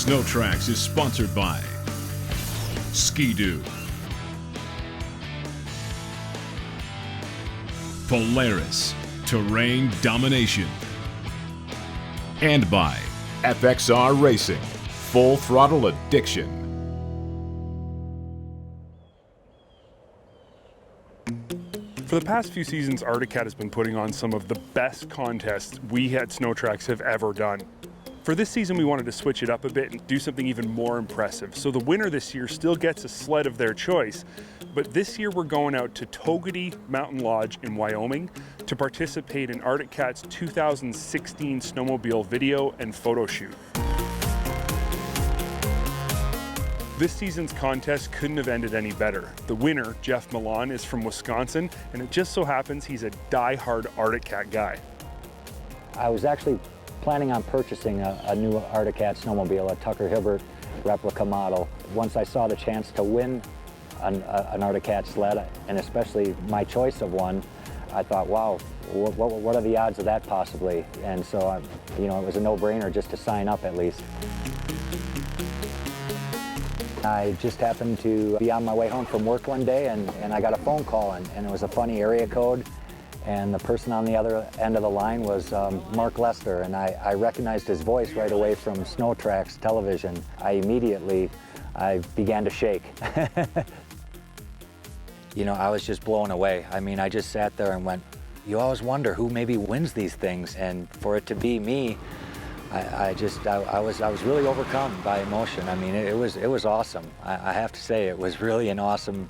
SnowTrax is sponsored by Ski-Doo, Polaris, Terrain Domination, and by FXR Racing, Full Throttle Addiction. For the past few seasons, Artic Cat has been putting on some of the best contests we at SnowTrax have ever done. For this season, we wanted to switch it up a bit and do something even more impressive. So the winner this year still gets a sled of their choice, but this year we're going out to Togety Mountain Lodge in Wyoming to participate in Artic Cat's 2016 snowmobile video and photo shoot. This season's contest couldn't have ended any better. The winner, Jeff Milan, is from Wisconsin, and it just so happens he's a die-hard Artic Cat guy. I was actually planning on purchasing a new Artic Cat snowmobile, a Tucker Hibbert replica model. Once I saw the chance to win an Artic Cat sled, and especially my choice of one, I thought, wow, what are the odds of that possibly? And so, it was a no-brainer just to sign up at least. I just happened to be on my way home from work one day and I got a phone call and it was a funny area code, and the person on the other end of the line was Mark Lester, and I recognized his voice right away from SnowTrax television. I began to shake. I was just blown away. I mean, I just sat there and went, you always wonder who maybe wins these things, and for it to be me, I was really overcome by emotion. I mean, it was awesome. I have to say, it was really an awesome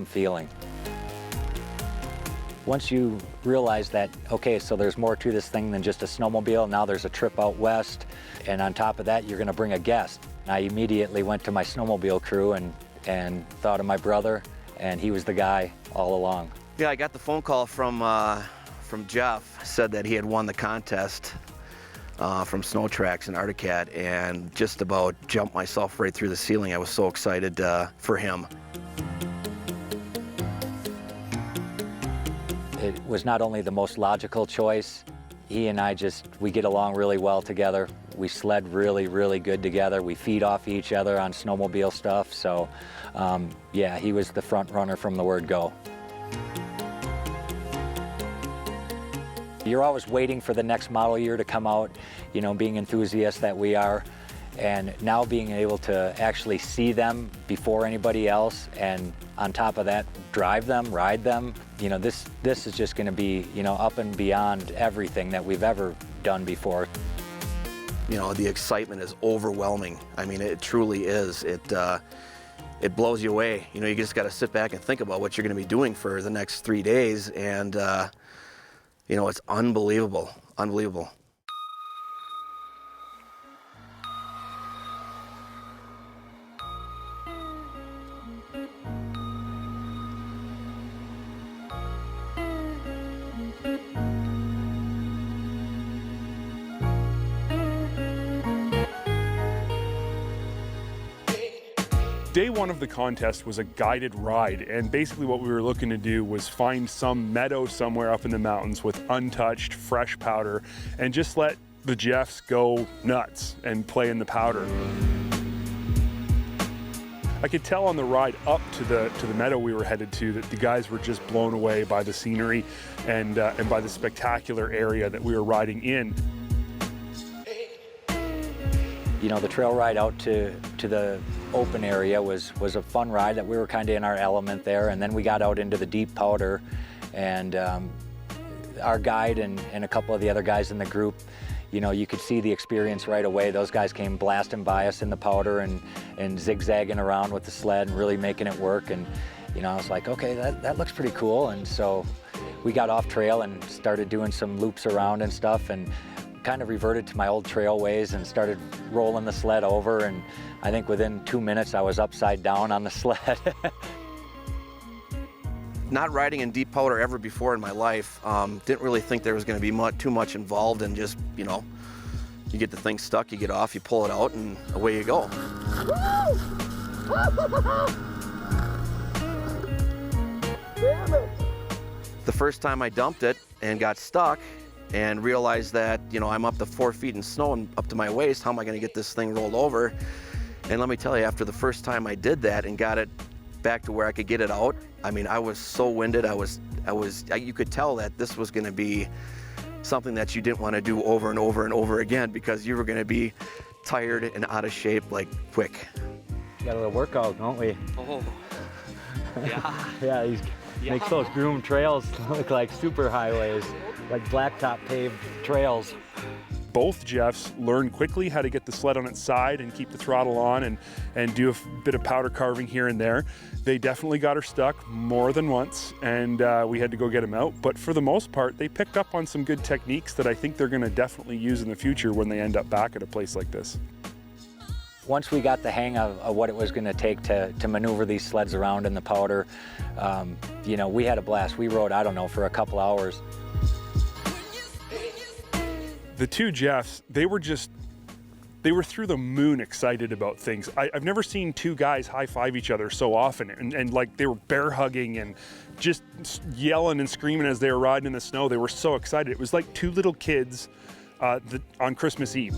feeling. Once you realize that, okay, so there's more to this thing than just a snowmobile, now there's a trip out west, and on top of that, you're gonna bring a guest. I immediately went to my snowmobile crew and thought of my brother, and he was the guy all along. Yeah, I got the phone call from Jeff, said that he had won the contest from SnowTrax and Artic Cat, and just about jumped myself right through the ceiling. I was so excited for him. It was not only the most logical choice, he and I we get along really well together. We sled really, really good together. We feed off each other on snowmobile stuff. So yeah, he was the front runner from the word go. You're always waiting for the next model year to come out, being enthusiasts that we are. And now being able to actually see them before anybody else, and on top of that, drive them, ride them, this is just going to be, up and beyond everything that we've ever done before. The excitement is overwhelming. I mean, it truly is. It blows you away. You just got to sit back and think about what you're going to be doing for the next 3 days, and it's unbelievable, unbelievable. Day one of the contest was a guided ride, and basically what we were looking to do was find some meadow somewhere up in the mountains with untouched, fresh powder, and just let the Jeffs go nuts and play in the powder. I could tell on the ride up to the meadow we were headed to that the guys were just blown away by the scenery and by the spectacular area that we were riding in. The trail ride out to the open area was a fun ride, that we were kind of in our element there, and then we got out into the deep powder, and our guide and a couple of the other guys in the group, you could see the experience right away. Those guys came blasting by us in the powder and zigzagging around with the sled and really making it work, and I was like, okay, that looks pretty cool. And so we got off trail and started doing some loops around and stuff, and kind of reverted to my old trail ways and started rolling the sled over, and I think within 2 minutes I was upside down on the sled. Not riding in deep powder ever before in my life. Didn't really think there was going to be too much involved, and just, you get the thing stuck, you get off, you pull it out, and away you go. Damn it. The first time I dumped it and got stuck, and realized that, you know, I'm up to 4 feet in snow and up to my waist. How am I going to get this thing rolled over? And let me tell you, after the first time I did that and got it back to where I could get it out, I mean, I was so winded. You could tell that this was going to be something that you didn't want to do over and over and over again, because you were going to be tired and out of shape like quick. Got a little workout, don't we? Oh, yeah. Yeah, he makes those groomed trails look like super highways, like blacktop paved trails. Both Jeffs learned quickly how to get the sled on its side and keep the throttle on and do a bit of powder carving here and there. They definitely got her stuck more than once, and we had to go get them out. But for the most part, they picked up on some good techniques that I think they're going to definitely use in the future when they end up back at a place like this. Once we got the hang of what it was going to take to maneuver these sleds around in the powder, you know, we had a blast. We rode, I don't know, for a couple hours. The two Jeffs, they were through the moon excited about things. I've never seen two guys high-five each other so often, and like they were bear hugging and just yelling and screaming as they were riding in the snow. They were so excited. It was like two little kids on Christmas Eve.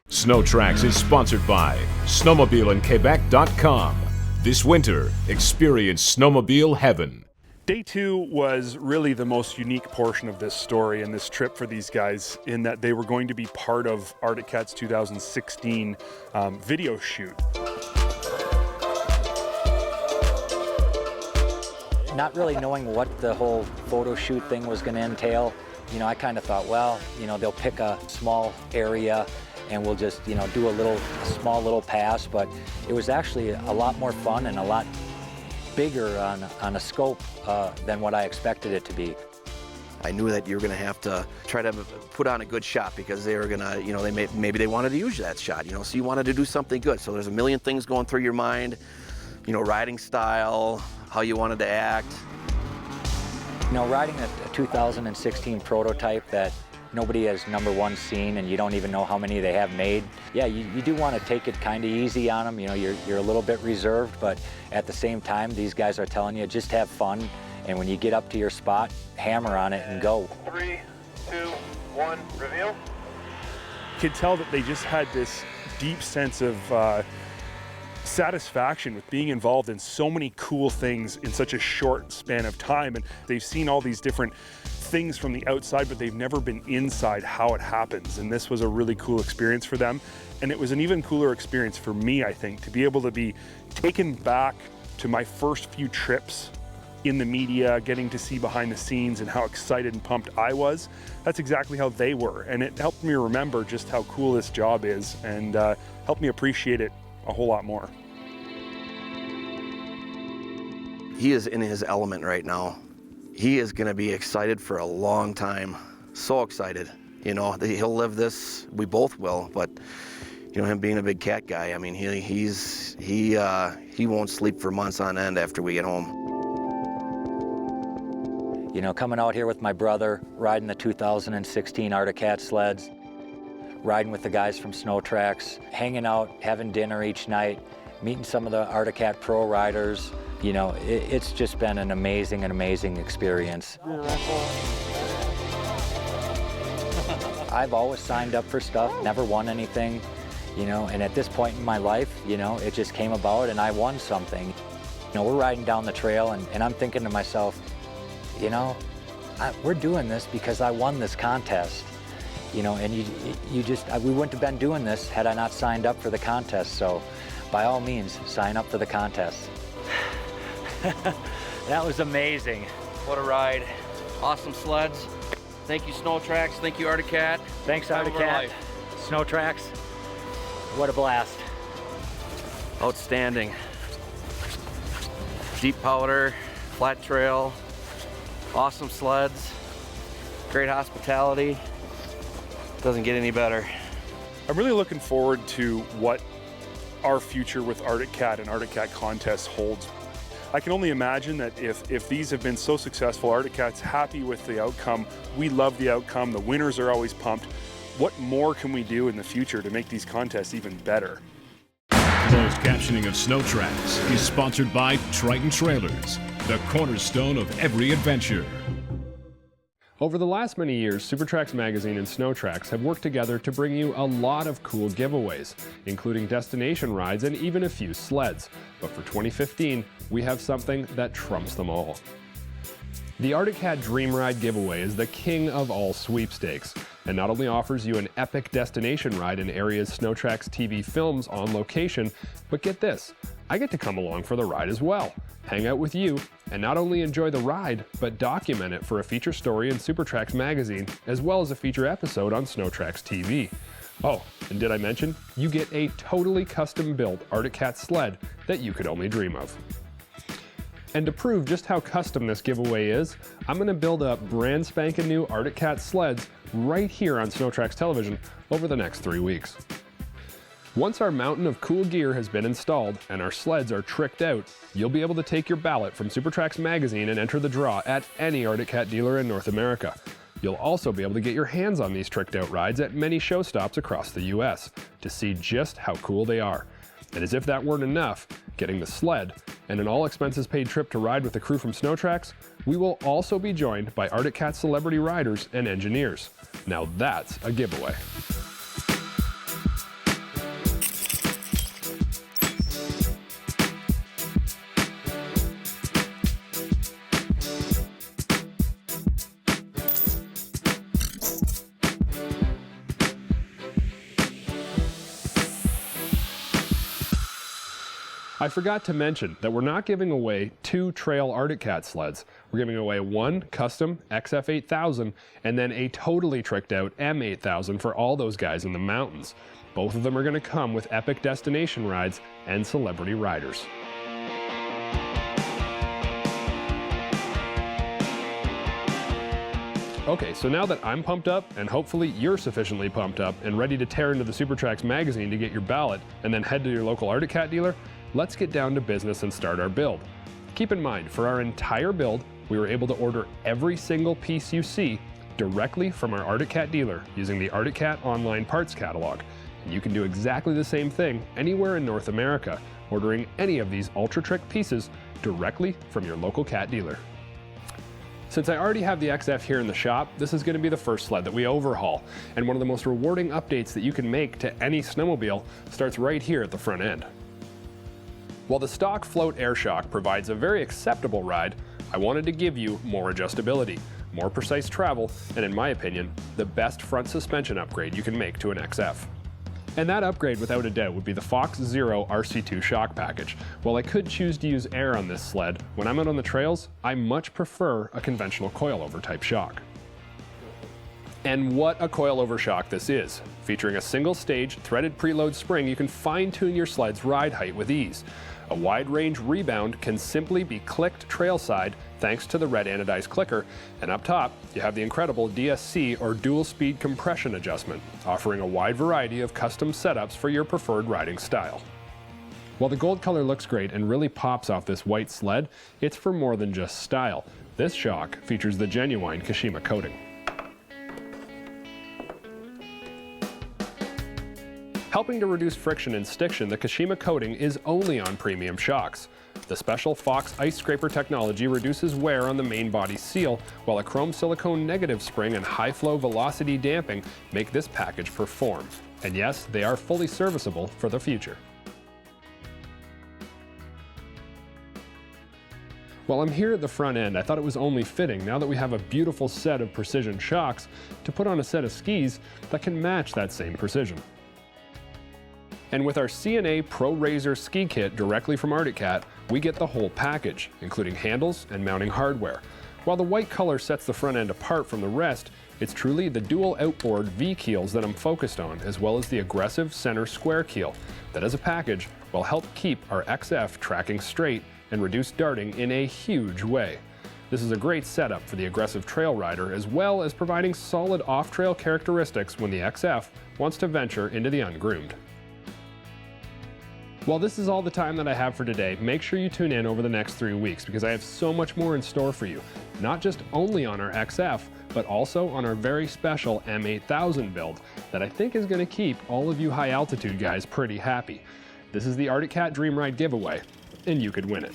SnowTrax is sponsored by snowmobileandquebec.com. This winter, experience snowmobile heaven. Day 2 was really the most unique portion of this story and this trip for these guys, in that they were going to be part of Artic Cat's 2016 video shoot. Not really knowing what the whole photo shoot thing was going to entail, you know, I kind of thought, well, you know, they'll pick a small area and we'll just, you know, do a small little pass. But it was actually a lot more fun and a lot bigger on a scope than what I expected it to be. I knew that you were going to have to try to put on a good shot, because they were going to, you know, maybe they wanted to use that shot, you know, so you wanted to do something good. So there's a million things going through your mind, you know, riding style, how you wanted to act. You know, riding a 2016 prototype that nobody has, number one, seen, and you don't even know how many they have made. Yeah, you do want to take it kind of easy on them. You know, you're a little bit reserved, but at the same time, these guys are telling you, just have fun. And when you get up to your spot, hammer on it and go. 3, 2, 1, You reveal. could tell that they just had this deep sense of satisfaction with being involved in so many cool things in such a short span of time. And they've seen all these different things from the outside, but they've never been inside how it happens. And this was a really cool experience for them. And it was an even cooler experience for me, I think, to be able to be taken back to my first few trips in the media, getting to see behind the scenes and how excited and pumped I was. That's exactly how they were. And it helped me remember just how cool this job is, and helped me appreciate it a whole lot more. He is in his element right now. He is going to be excited for a long time. So excited. You know, he'll live this. We both will. But you know, him being a big cat guy, I mean, he won't sleep for months on end after we get home. You know, coming out here with my brother, riding the 2016 Artic Cat sleds, riding with the guys from SnowTrax, hanging out, having dinner each night, meeting some of the Artic Cat pro riders. You know, it's just been an amazing experience. I've always signed up for stuff, never won anything, you know, and at this point in my life, you know, it just came about and I won something. You know, we're riding down the trail and I'm thinking to myself, you know, we're doing this because I won this contest. You know, and we wouldn't have been doing this had I not signed up for the contest. So by all means, sign up for the contest. That was amazing. What a ride. Awesome sleds. Thank you, SnowTrax. Thank you, Artic Cat. Thanks, Artic Cat. SnowTrax. What a blast. Outstanding. Deep powder, flat trail, awesome sleds, great hospitality. Doesn't get any better. I'm really looking forward to what our future with Artic Cat and Artic Cat Contest holds. I can only imagine that if these have been so successful, Artic Cat's happy with the outcome. We love the outcome. The winners are always pumped. What more can we do in the future to make these contests even better? Closed captioning of SnowTrax is sponsored by Triton Trailers, the cornerstone of every adventure. Over the last many years, SuperTrax Magazine and SnowTrax have worked together to bring you a lot of cool giveaways, including destination rides and even a few sleds. But for 2015, we have something that trumps them all. The Artic Cat Dream Ride giveaway is the king of all sweepstakes, and not only offers you an epic destination ride in areas SnowTrax TV films on location, but get this, I get to come along for the ride as well, hang out with you, and not only enjoy the ride, but document it for a feature story in SuperTrax Magazine, as well as a feature episode on SnowTrax TV. Oh, and did I mention, you get a totally custom-built Artic Cat sled that you could only dream of. And to prove just how custom this giveaway is, I'm going to build up brand spanking new Artic Cat sleds right here on SnowTrax television over the next 3 weeks. Once our mountain of cool gear has been installed and our sleds are tricked out, you'll be able to take your ballot from SuperTrax Magazine and enter the draw at any Artic Cat dealer in North America. You'll also be able to get your hands on these tricked out rides at many show stops across the US to see just how cool they are. And as if that weren't enough, getting the sled and an all expenses paid trip to ride with the crew from SnowTrax, we will also be joined by Artic Cat celebrity riders and engineers. Now that's a giveaway. I forgot to mention that we're not giving away 2 trail Artic Cat sleds. We're giving away one custom XF8000 and then a totally tricked out M8000 for all those guys in the mountains. Both of them are going to come with epic destination rides and celebrity riders. Okay, so now that I'm pumped up, and hopefully you're sufficiently pumped up and ready to tear into the SuperTrax magazine to get your ballot and then head to your local Artic Cat dealer, let's get down to business and start our build. Keep in mind, for our entire build, we were able to order every single piece you see directly from our Artic Cat dealer using the Artic Cat online parts catalog. And you can do exactly the same thing anywhere in North America, ordering any of these ultra trick pieces directly from your local cat dealer. Since I already have the XF here in the shop, this is going to be the first sled that we overhaul, and one of the most rewarding updates that you can make to any snowmobile starts right here at the front end. While the stock float air shock provides a very acceptable ride, I wanted to give you more adjustability, more precise travel, and in my opinion, the best front suspension upgrade you can make to an XF. And that upgrade, without a doubt, would be the Fox Zero RC2 shock package. While I could choose to use air on this sled, when I'm out on the trails, I much prefer a conventional coilover type shock. And what a coilover shock this is. Featuring a single stage threaded preload spring, you can fine-tune your sled's ride height with ease. A wide range rebound can simply be clicked trail side thanks to the red anodized clicker, and up top you have the incredible DSC or dual speed compression adjustment, offering a wide variety of custom setups for your preferred riding style. While the gold color looks great and really pops off this white sled, it's for more than just style. This shock features the genuine Kashima coating. Helping to reduce friction and stiction, the Kashima coating is only on premium shocks. The special Fox ice scraper technology reduces wear on the main body seal, while a chrome silicone negative spring and high flow velocity damping make this package perform. And yes, they are fully serviceable for the future. While I'm here at the front end, I thought it was only fitting, now that we have a beautiful set of precision shocks, to put on a set of skis that can match that same precision. And with our CNA Pro Razor ski kit directly from Artic Cat, we get the whole package, including handles and mounting hardware. While the white color sets the front end apart from the rest, it's truly the dual outboard V keels that I'm focused on, as well as the aggressive center square keel that as a package will help keep our XF tracking straight and reduce darting in a huge way. This is a great setup for the aggressive trail rider, as well as providing solid off-trail characteristics when the XF wants to venture into the ungroomed. While this is all the time that I have for today, make sure you tune in over the next 3 weeks because I have so much more in store for you. Not just only on our XF, but also on our very special M8000 build that I think is going to keep all of you high altitude guys pretty happy. This is the Artic Cat Dream Ride giveaway, and you could win it.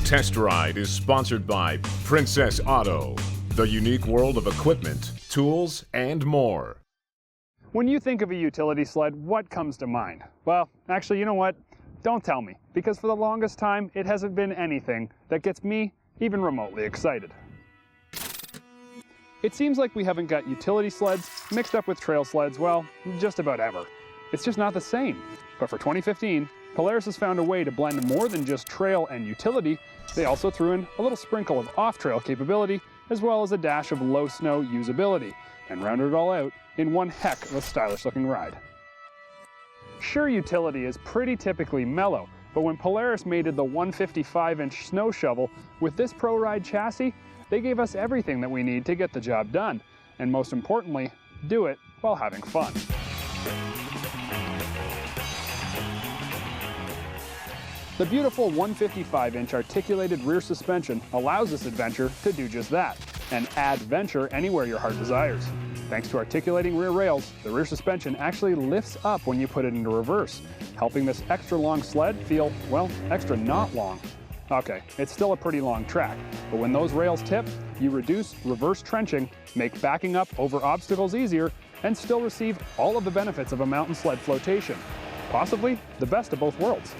Test Ride is sponsored by Princess Auto, the unique world of equipment, tools, and more. When you think of a utility sled, what comes to mind? Well, actually, you know what? Don't tell me, because for the longest time, it hasn't been anything that gets me even remotely excited. It seems like we haven't got utility sleds mixed up with trail sleds, well, just about ever. It's just not the same. But for 2015, Polaris has found a way to blend more than just trail and utility. They also threw in a little sprinkle of off-trail capability, as well as a dash of low snow usability, and rounded it all out in one heck of a stylish looking ride. Sure, utility is pretty typically mellow, but when Polaris mated the 155-inch snow shovel with this Pro Ride chassis, they gave us everything that we need to get the job done, and most importantly, do it while having fun. The beautiful 155-inch articulated rear suspension allows this adventure to do just that, and add venture anywhere your heart desires. Thanks to articulating rear rails, the rear suspension actually lifts up when you put it into reverse, helping this extra long sled feel, well, extra not long. Okay, it's still a pretty long track, but when those rails tip, you reduce reverse trenching, make backing up over obstacles easier, and still receive all of the benefits of a mountain sled flotation. Possibly the best of both worlds.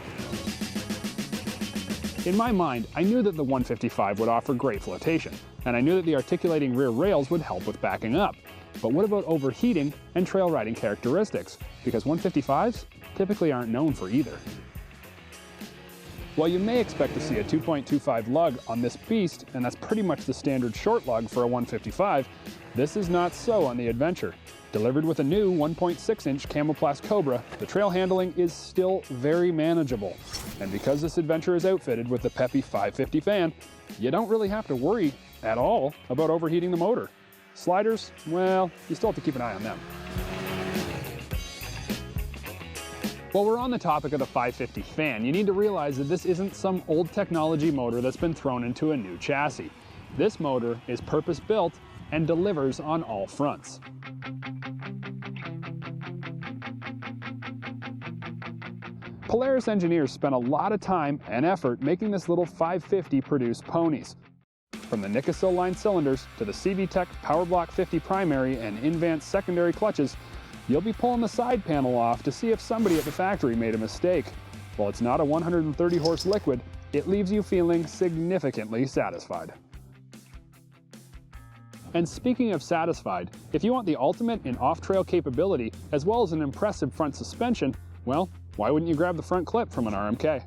In my mind, I knew that the 155 would offer great flotation, and I knew that the articulating rear rails would help with backing up. But what about overheating and trail riding characteristics? Because 155s typically aren't known for either. While you may expect to see a 2.25 lug on this beast, and that's pretty much the standard short lug for a 155, this is not so on the Adventure. Delivered with a new 1.6-inch Camoplast Cobra, the trail handling is still very manageable. And because this Adventure is outfitted with the peppy 550 fan, you don't really have to worry at all about overheating the motor. Sliders, well, you still have to keep an eye on them. While we're on the topic of the 550 fan, you need to realize that this isn't some old technology motor that's been thrown into a new chassis. This motor is purpose-built and delivers on all fronts. Polaris engineers spent a lot of time and effort making this little 550 produce ponies. From the Nikasil line cylinders to the CVTech PowerBlock 50 primary and Invance secondary clutches, you'll be pulling the side panel off to see if somebody at the factory made a mistake. While it's not a 130 horse liquid, it leaves you feeling significantly satisfied. And speaking of satisfied, if you want the ultimate in off-trail capability as well as an impressive front suspension, well, why wouldn't you grab the front clip from an RMK?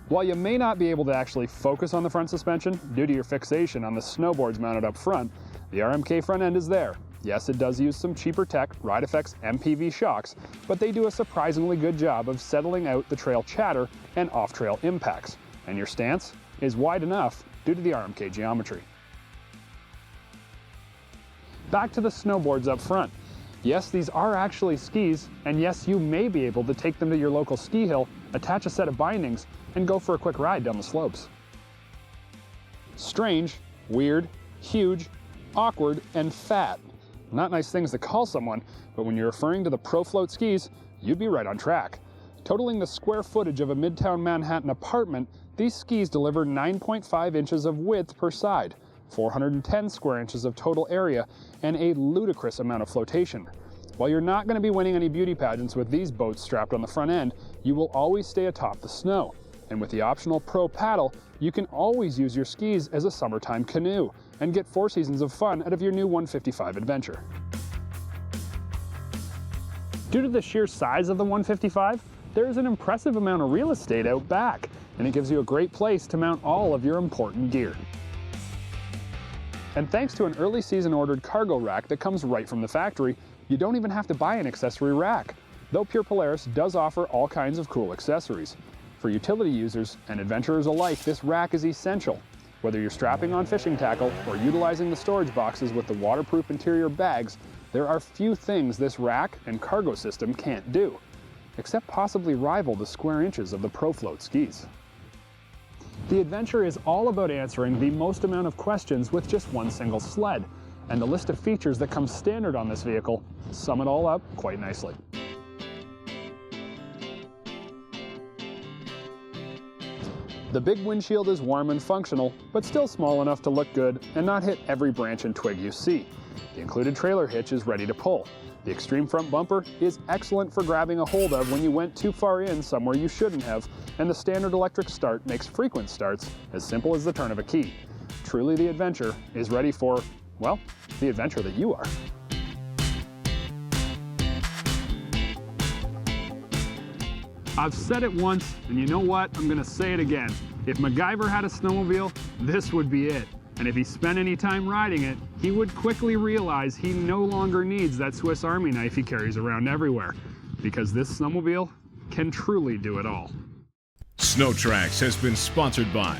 While you may not be able to actually focus on the front suspension due to your fixation on the snowboards mounted up front, the RMK front end is there. Yes, it does use some cheaper tech Ride Effects MPV shocks, but they do a surprisingly good job of settling out the trail chatter and off-trail impacts. And your stance is wide enough due to the RMK geometry. Back to the snowboards up front. Yes, these are actually skis, and yes, you may be able to take them to your local ski hill, attach a set of bindings, and go for a quick ride down the slopes. Strange, weird, huge, awkward, and fat. Not nice things to call someone, but when you're referring to the ProFloat skis, you'd be right on track. Totaling the square footage of a Midtown Manhattan apartment, these skis deliver 9.5 inches of width per side, 410 square inches of total area, and a ludicrous amount of flotation. While you're not going to be winning any beauty pageants with these boats strapped on the front end, you will always stay atop the snow. And with the optional Pro paddle, you can always use your skis as a summertime canoe and get 4 seasons of fun out of your new 155 Adventure. Due to the sheer size of the 155, there is an impressive amount of real estate out back, and it gives you a great place to mount all of your important gear. And thanks to an early season ordered cargo rack that comes right from the factory, you don't even have to buy an accessory rack, though Pure Polaris does offer all kinds of cool accessories. For utility users and adventurers alike, this rack is essential. Whether you're strapping on fishing tackle or utilizing the storage boxes with the waterproof interior bags, there are few things this rack and cargo system can't do, except possibly rival the square inches of the ProFloat skis. The Adventure is all about answering the most amount of questions with just one single sled, and the list of features that comes standard on this vehicle sum it all up quite nicely. The big windshield is warm and functional, but still small enough to look good and not hit every branch and twig you see. The included trailer hitch is ready to pull. The extreme front bumper is excellent for grabbing a hold of when you went too far in somewhere you shouldn't have, and the standard electric start makes frequent starts as simple as the turn of a key. Truly, the Adventure is ready for, well, the adventure that you are. I've said it once, and you know what? I'm gonna say it again. If MacGyver had a snowmobile, this would be it. And if he spent any time riding it, he would quickly realize he no longer needs that Swiss Army knife he carries around everywhere, because this snowmobile can truly do it all. SnowTrax has been sponsored by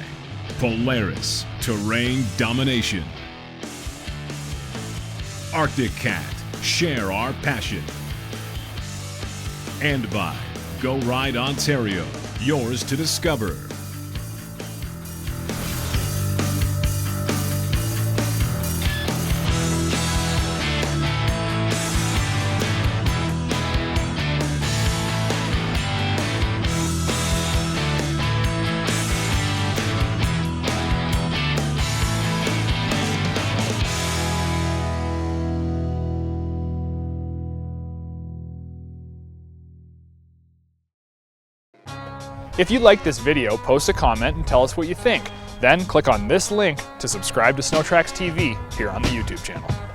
Polaris Terrain Domination, Arctic Cat, share our passion, and by Go Ride Ontario, yours to discover. If you liked this video, post a comment and tell us what you think. Then click on this link to subscribe to SnowTrax TV here on the YouTube channel.